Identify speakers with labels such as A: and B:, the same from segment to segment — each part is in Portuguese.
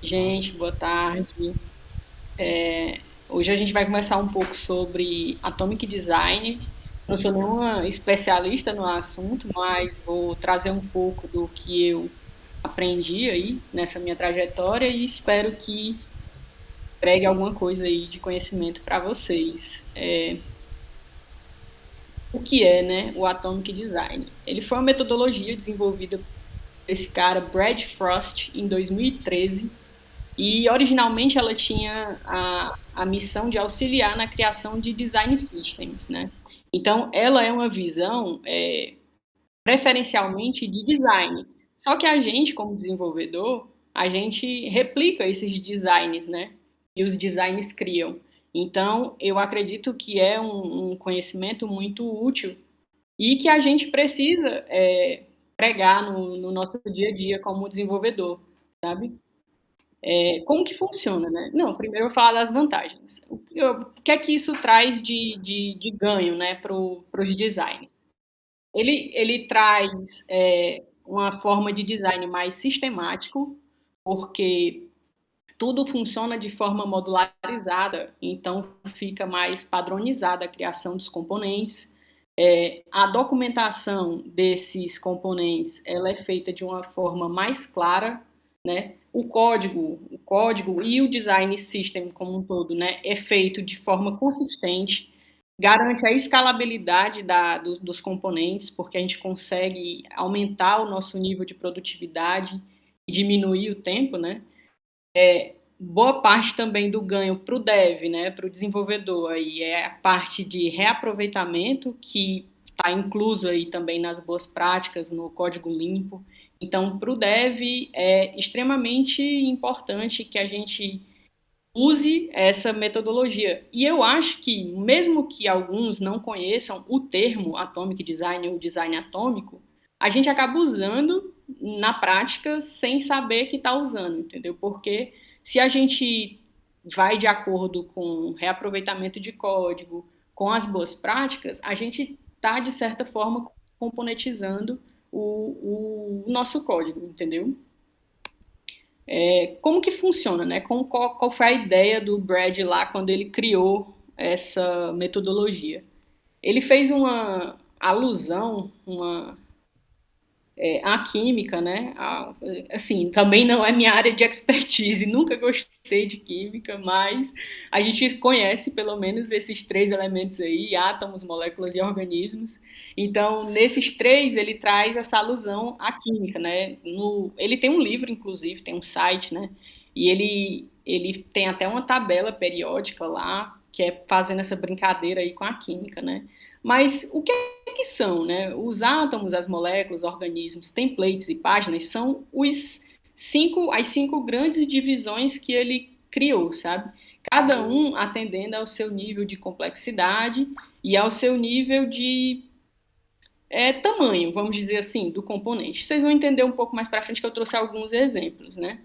A: Gente, boa tarde. Hoje a gente vai conversar um pouco sobre Atomic Design. Não sou nenhuma especialista no assunto, mas vou trazer um pouco do que eu aprendi aí nessa minha trajetória e espero que pregue alguma coisa aí de conhecimento para vocês. O que é, né, o Atomic Design? Ele foi uma metodologia desenvolvida por esse cara, Brad Frost, em 2013. E originalmente ela tinha a missão de auxiliar na criação de design systems, né? Então ela é uma visão preferencialmente de design. Só que a gente, como desenvolvedor, a gente replica esses designs, né? E os designs criam. Então eu acredito que é um conhecimento muito útil e que a gente precisa pregar no nosso dia a dia como desenvolvedor, sabe? Como que funciona, né? Não, primeiro eu vou falar das vantagens. O que é que isso traz de ganho, né, para os designs? Ele traz uma forma de design mais sistemático, porque tudo funciona de forma modularizada, então fica mais padronizada a criação dos componentes. A documentação desses componentes ela é feita de uma forma mais clara, né? O código e o design system como um todo, né, é feito de forma consistente, garante a escalabilidade dos componentes, porque a gente consegue aumentar o nosso nível de produtividade e diminuir o tempo, né? Boa parte também do ganho para o dev, né, para o desenvolvedor, aí é a parte de reaproveitamento, que está incluso aí também nas boas práticas, no código limpo. Então, para o dev é extremamente importante que a gente use essa metodologia. E eu acho que, mesmo que alguns não conheçam o termo atomic design ou design atômico, a gente acaba usando na prática sem saber que está usando, entendeu? Porque se a gente vai de acordo com o reaproveitamento de código, com as boas práticas, a gente está, de certa forma, componentizando o nosso código, entendeu? Como que funciona, né? Qual foi a ideia do Brad lá quando ele criou essa metodologia? Ele fez uma alusão, à química, né? Assim, também não é minha área de expertise, nunca gostei de química, mas a gente conhece pelo menos esses três elementos aí, átomos, moléculas e organismos. Então, nesses três, ele traz essa alusão à química, né? Ele tem um livro, inclusive, tem um site, né? E ele tem até uma tabela periódica lá, que é fazendo essa brincadeira aí com a química, né? Mas o que são, né? Os átomos, as moléculas, organismos, templates e páginas são as cinco grandes divisões que ele criou, sabe? Cada um atendendo ao seu nível de complexidade e ao seu nível de tamanho, vamos dizer assim, do componente. Vocês vão entender um pouco mais para frente que eu trouxe alguns exemplos, né?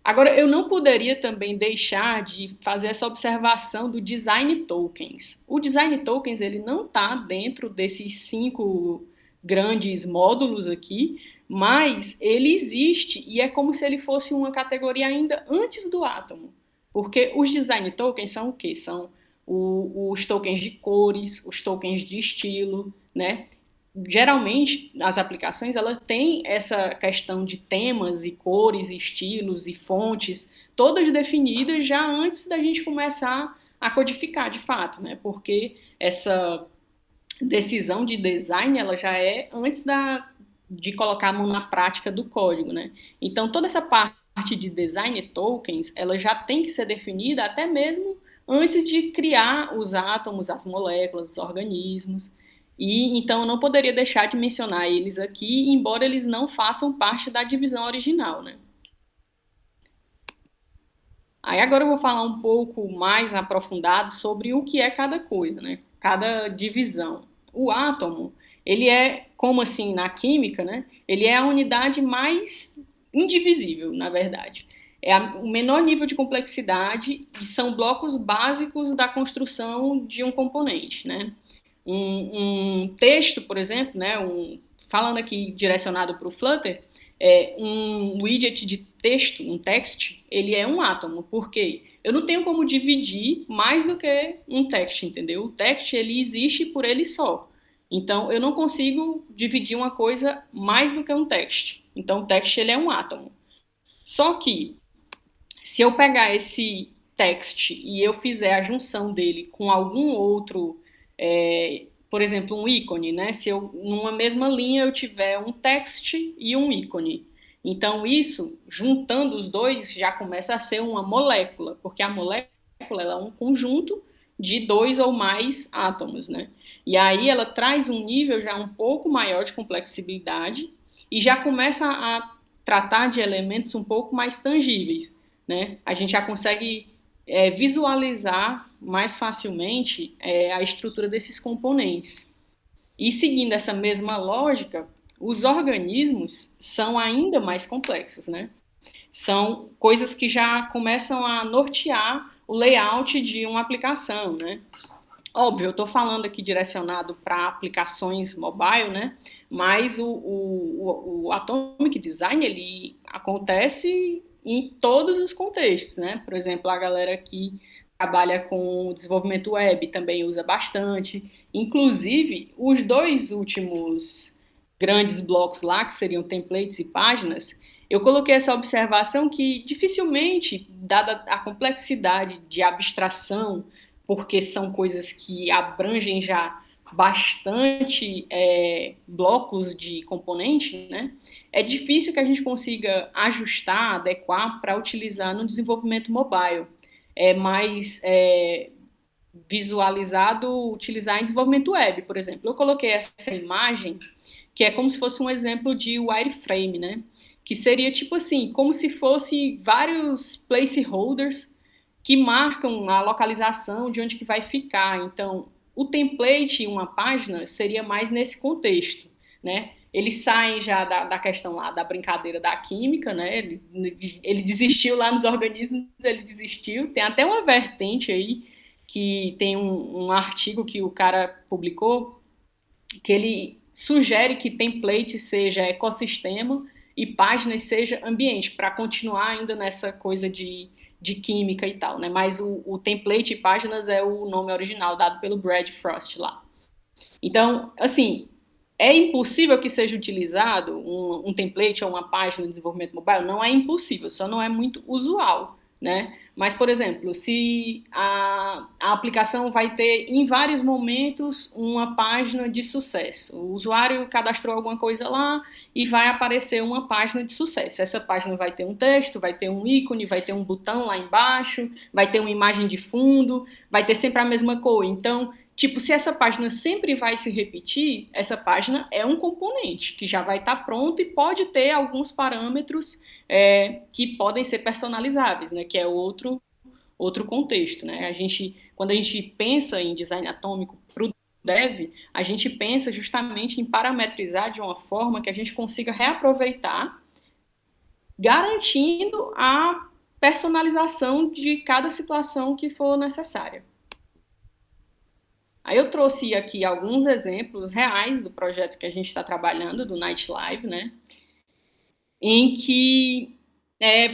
A: Agora, eu não poderia também deixar de fazer essa observação do design tokens. O design tokens ele não está dentro desses cinco grandes módulos aqui, mas ele existe e é como se ele fosse uma categoria ainda antes do átomo. Porque os design tokens são o quê? São os tokens de cores, os tokens de estilo, né? Geralmente as aplicações elas têm essa questão de temas e cores, e estilos e fontes todas definidas já antes da gente começar a codificar de fato, né? Porque essa decisão de design ela já é antes de colocar a mão na prática do código, né? Então toda essa parte de design tokens ela já tem que ser definida até mesmo antes de criar os átomos, as moléculas, os organismos. E então eu não poderia deixar de mencionar eles aqui, embora eles não façam parte da divisão original, né? Aí agora eu vou falar um pouco mais aprofundado sobre o que é cada coisa, né? Cada divisão. O átomo, ele é, como assim na química, né? Ele é a unidade mais indivisível, na verdade. O menor nível de complexidade e são blocos básicos da construção de um componente, né? Um texto, por exemplo, né? Falando aqui direcionado para o Flutter, Um widget de texto, um text, ele é um átomo, porque eu não tenho como dividir mais do que um text, entendeu? O text, ele existe por ele só. Então, eu não consigo dividir uma coisa mais do que um text. Então, o text, ele é um átomo. Só que, se eu pegar esse text e eu fizer a junção dele com algum outro, por exemplo, um ícone, né? Se eu, numa mesma linha, eu tiver um text e um ícone. Então, isso, juntando os dois, já começa a ser uma molécula, porque a molécula ela é um conjunto de dois ou mais átomos, né? E aí ela traz um nível já um pouco maior de complexibilidade e já começa a tratar de elementos um pouco mais tangíveis, né? A gente já consegue visualizar mais facilmente a estrutura desses componentes. E seguindo essa mesma lógica, os organismos são ainda mais complexos, né? São coisas que já começam a nortear o layout de uma aplicação, né? Óbvio, eu estou falando aqui direcionado para aplicações mobile, né? Mas o Atomic Design, ele acontece em todos os contextos, né? Por exemplo, a galera que trabalha com desenvolvimento web também usa bastante. Inclusive, os dois últimos grandes blocos lá, que seriam templates e páginas, eu coloquei essa observação que dificilmente, dada a complexidade de abstração, porque são coisas que abrangem já bastante blocos de componente, né? É difícil que a gente consiga ajustar, adequar para utilizar no desenvolvimento mobile. É mais visualizado utilizar em desenvolvimento web, por exemplo. Eu coloquei essa imagem que é como se fosse um exemplo de wireframe, né? Que seria tipo assim, como se fosse vários placeholders que marcam a localização de onde que vai ficar. Então, o template em uma página seria mais nesse contexto, né? Eles saem já da questão lá da brincadeira da química, né? Ele desistiu lá nos organismos, ele desistiu. Tem até uma vertente aí que tem um artigo que o cara publicou que ele sugere que template seja ecossistema e páginas seja ambiente, para continuar ainda nessa coisa de química e tal, né? Mas o template e páginas é o nome original dado pelo Brad Frost lá. Então, assim, é impossível que seja utilizado um template ou uma página de desenvolvimento mobile? Não é impossível, só não é muito usual, né? Mas, por exemplo, se a aplicação vai ter em vários momentos uma página de sucesso, o usuário cadastrou alguma coisa lá e vai aparecer uma página de sucesso. Essa página vai ter um texto, vai ter um ícone, vai ter um botão lá embaixo, vai ter uma imagem de fundo, vai ter sempre a mesma cor. Então, tipo, se essa página sempre vai se repetir, essa página é um componente que já vai estar pronto e pode ter alguns parâmetros que podem ser personalizáveis, né? Que é outro contexto, né? Quando a gente pensa em design atômico para o dev, a gente pensa justamente em parametrizar de uma forma que a gente consiga reaproveitar, garantindo a personalização de cada situação que for necessária. Aí eu trouxe aqui alguns exemplos reais do projeto que a gente está trabalhando, do Night Live, né? Em que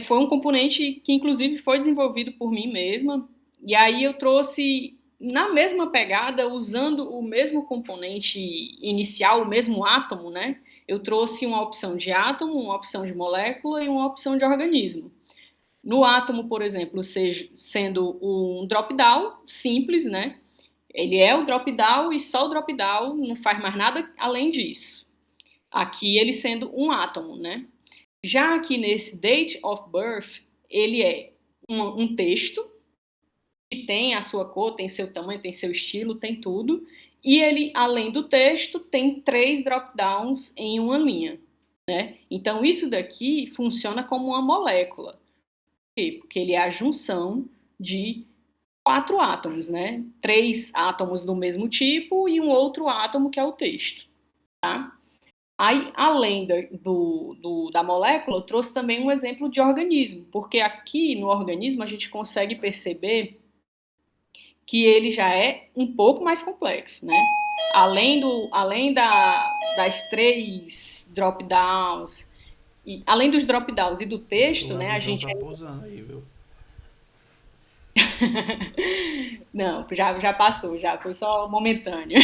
A: foi um componente que, inclusive, foi desenvolvido por mim mesma. E aí eu trouxe, na mesma pegada, usando o mesmo componente inicial, o mesmo átomo, né? Eu trouxe uma opção de átomo, uma opção de molécula e uma opção de organismo. No átomo, por exemplo, sendo um drop-down simples, né? Ele é o drop-down e só o drop-down, não faz mais nada além disso. Aqui ele sendo um átomo, né? Já aqui nesse date of birth, ele é um texto que tem a sua cor, tem seu tamanho, tem seu estilo, tem tudo. E ele, além do texto, tem 3 drop-downs em uma linha, né? Então isso daqui funciona como uma molécula. Por quê? Porque ele é a junção de 4 átomos, né? 3 átomos do mesmo tipo e um outro átomo que é o texto, tá? Aí, além da molécula, eu trouxe também um exemplo de organismo, porque aqui no organismo a gente consegue perceber que ele já é um pouco mais complexo, né? Além das 3 drop-downs, além dos drop-downs e do texto,
B: Tua
A: né, a
B: visão
A: gente
B: tá posando aí, viu?
A: não, já passou, já foi só momentâneo.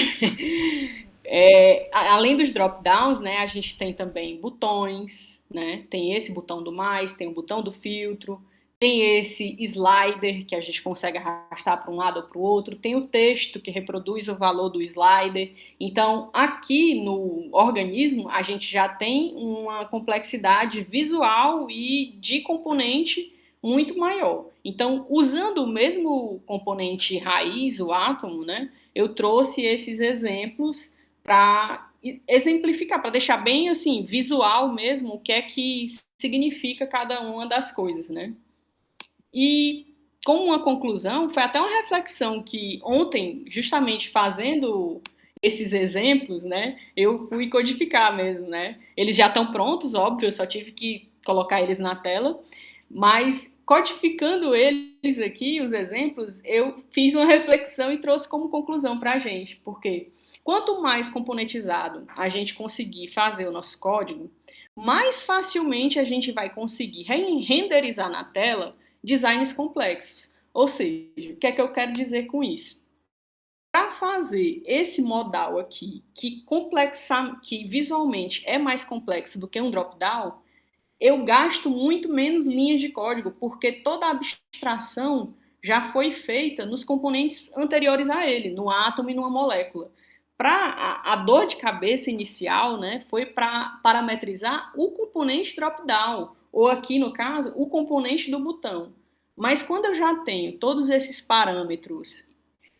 A: Além dos drop-downs, né, a gente tem também botões, né? Tem esse botão do mais, tem o botão do filtro, tem esse slider que a gente consegue arrastar para um lado ou para o outro, tem o texto que reproduz o valor do slider. Então, aqui no organismo, a gente já tem uma complexidade visual e de componente muito maior. Então, usando o mesmo componente raiz, o átomo, né, eu trouxe esses exemplos para exemplificar, para deixar bem assim visual mesmo o que é que significa cada uma das coisas, né? E como uma conclusão, foi até uma reflexão que ontem, justamente fazendo esses exemplos, né, eu fui codificar mesmo, né? Eles já estão prontos, óbvio, eu só tive que colocar eles na tela, mas codificando eles aqui, os exemplos, eu fiz uma reflexão e trouxe como conclusão para a gente, porque quanto mais componentizado a gente conseguir fazer o nosso código, mais facilmente a gente vai conseguir renderizar na tela designs complexos. Ou seja, o que é que eu quero dizer com isso? Para fazer esse modal aqui, que visualmente é mais complexo do que um drop-down, eu gasto muito menos linhas de código, porque toda a abstração já foi feita nos componentes anteriores a ele, no átomo e numa molécula. Para a dor de cabeça inicial, né, foi para parametrizar o componente drop-down, ou aqui no caso, o componente do botão. Mas quando eu já tenho todos esses parâmetros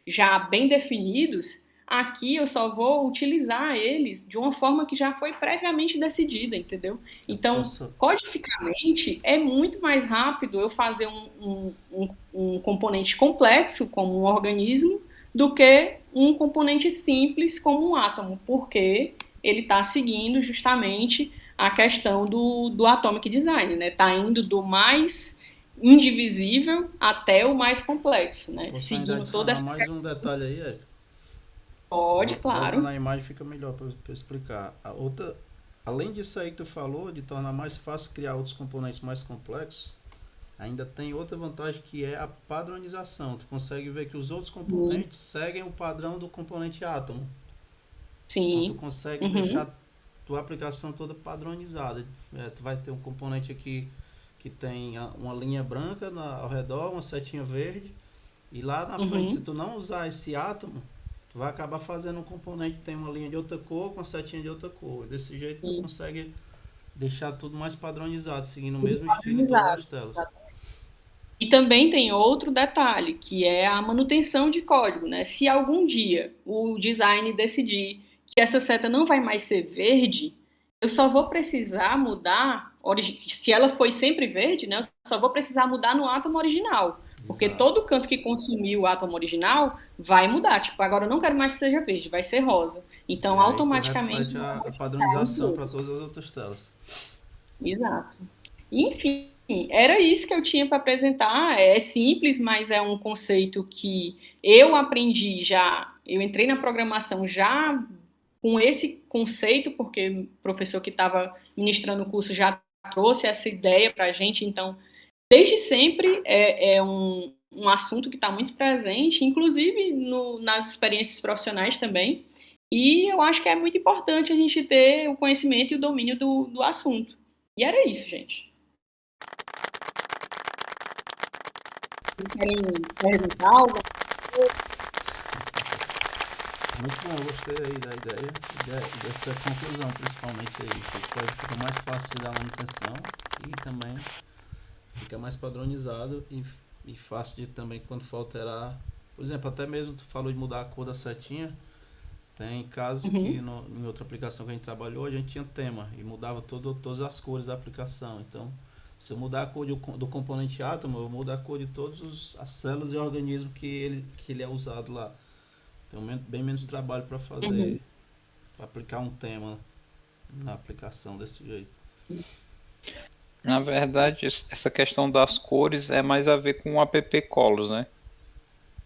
A: já bem definidos, aqui eu só vou utilizar eles de uma forma que já foi previamente decidida, entendeu?
B: Eu
A: Então,
B: posso.
A: codificamente, é muito mais rápido eu fazer um componente complexo, como um organismo, do que um componente simples, como um átomo, porque ele está seguindo justamente a questão do atomic design, né? Está indo do mais indivisível até o mais complexo, né?
B: Posso ainda
A: Seguindo toda
B: adicionar
A: essa.
B: mais um detalhe aí, Érico?
A: Pode,
B: Voltando
A: claro.
B: à imagem fica melhor para explicar. A outra, além disso aí que tu falou, de tornar mais fácil criar outros componentes mais complexos, ainda tem outra vantagem que é a padronização. Tu consegue ver que os outros
A: Sim,
B: componentes seguem o padrão do componente átomo. Então tu
A: sim.
B: consegue
A: Uhum,
B: deixar tua aplicação toda padronizada. Tu vai ter um componente aqui que tem uma linha branca ao redor, uma setinha verde, e lá na frente, se
A: uhum.
B: tu não usar esse átomo, tu vai acabar fazendo um componente que tem uma linha de outra cor com uma setinha de outra cor. Desse jeito tu
A: Sim,
B: consegue deixar tudo mais padronizado, seguindo o
A: tudo
B: mesmo estilo em todas
A: padronizado.
B: as telas.
A: E também tem outro detalhe, que é a manutenção de código, né? Se algum dia o design decidir que essa seta não vai mais ser verde, eu só vou precisar mudar, se ela foi sempre verde, né? Eu só vou precisar mudar no átomo original, porque
B: Exato.
A: todo canto que consumiu o átomo original vai mudar. Tipo, agora eu não quero mais que seja verde, vai ser rosa.
B: E
A: Então,
B: aí tu
A: automaticamente
B: reflete
A: vai
B: a
A: modificar em
B: padronização para
A: todos.
B: todas as outras telas.
A: Exato. Enfim, era isso que eu tinha para apresentar. É simples, mas é um conceito que eu aprendi já. Eu entrei na programação já com esse conceito, porque o professor que estava ministrando o curso já trouxe essa ideia para a gente. Então, desde sempre é um assunto que está muito presente, inclusive nas experiências profissionais também. E eu acho que é muito importante a gente ter o conhecimento e o domínio do assunto. E era isso, gente. Vocês querem perguntar algo?
B: Muito bom, eu gostei aí da ideia e dessa conclusão, principalmente aí, que o código fica mais fácil de dar manutenção e também fica mais padronizado e fácil de também quando for alterar. Por exemplo, até mesmo tu falou de mudar a cor da setinha. Tem casos que
A: Uhum,
B: em outra aplicação que a gente trabalhou, a gente tinha tema e mudava todas as cores da aplicação. Então, se eu mudar a cor do componente átomo, eu mudo a cor de todas as células e organismos que ele é usado lá. Tem bem menos trabalho para
A: uhum.
B: fazer, para aplicar um tema na aplicação desse jeito.
C: Na verdade, essa questão das cores é mais a ver com o app Colors, né?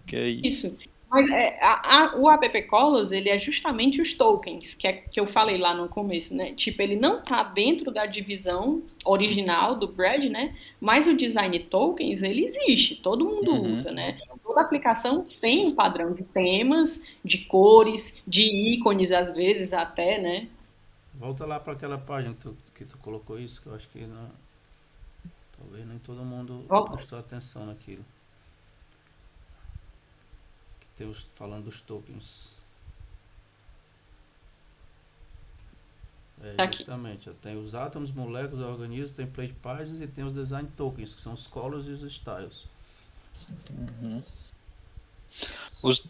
C: Que aí,
A: Isso. Mas o app Colors, ele é justamente os tokens, que eu falei lá no começo, né? Tipo, ele não tá dentro da divisão original do Brad, né? Mas o design tokens, ele existe, todo mundo
C: Uhum.
A: usa, né? Toda aplicação tem um padrão de temas, de cores, de ícones, às vezes até, né?
B: Volta lá para aquela página que tu colocou isso, que eu acho que não, talvez nem todo mundo
A: Volta.
B: prestou atenção naquilo. Que tem falando dos tokens. É,
A: Tá aqui.
B: justamente. Tem os átomos, moléculas, organismos, tem plate páginas e tem os design tokens, que são os colors e os styles.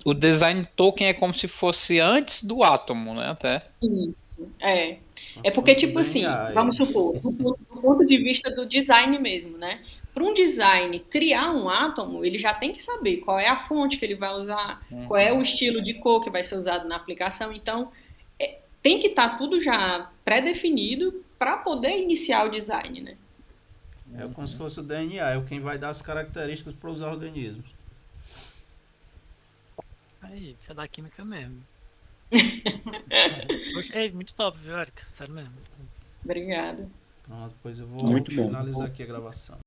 C: O design token é como se fosse antes do átomo, né? Até.
A: Isso, é.
B: Como
A: É
B: se
A: porque,
B: fosse o
A: tipo assim,
B: DNA aí.
A: vamos supor, do ponto de vista do design mesmo, né? Para um design criar um átomo, ele já tem que saber qual é a fonte que ele vai usar, qual é o estilo de cor que vai ser usado na aplicação. Então, tem que estar tudo já pré-definido para poder iniciar o design, né?
B: É como se fosse o DNA, é quem vai dar as características para os organismos.
D: Aí, é da química mesmo. Poxa, é muito top, viu, Erika? Sério mesmo. Muito bom.
A: Obrigada.
B: Pronto, depois eu vou
E: Muito bom.
B: finalizar aqui a gravação.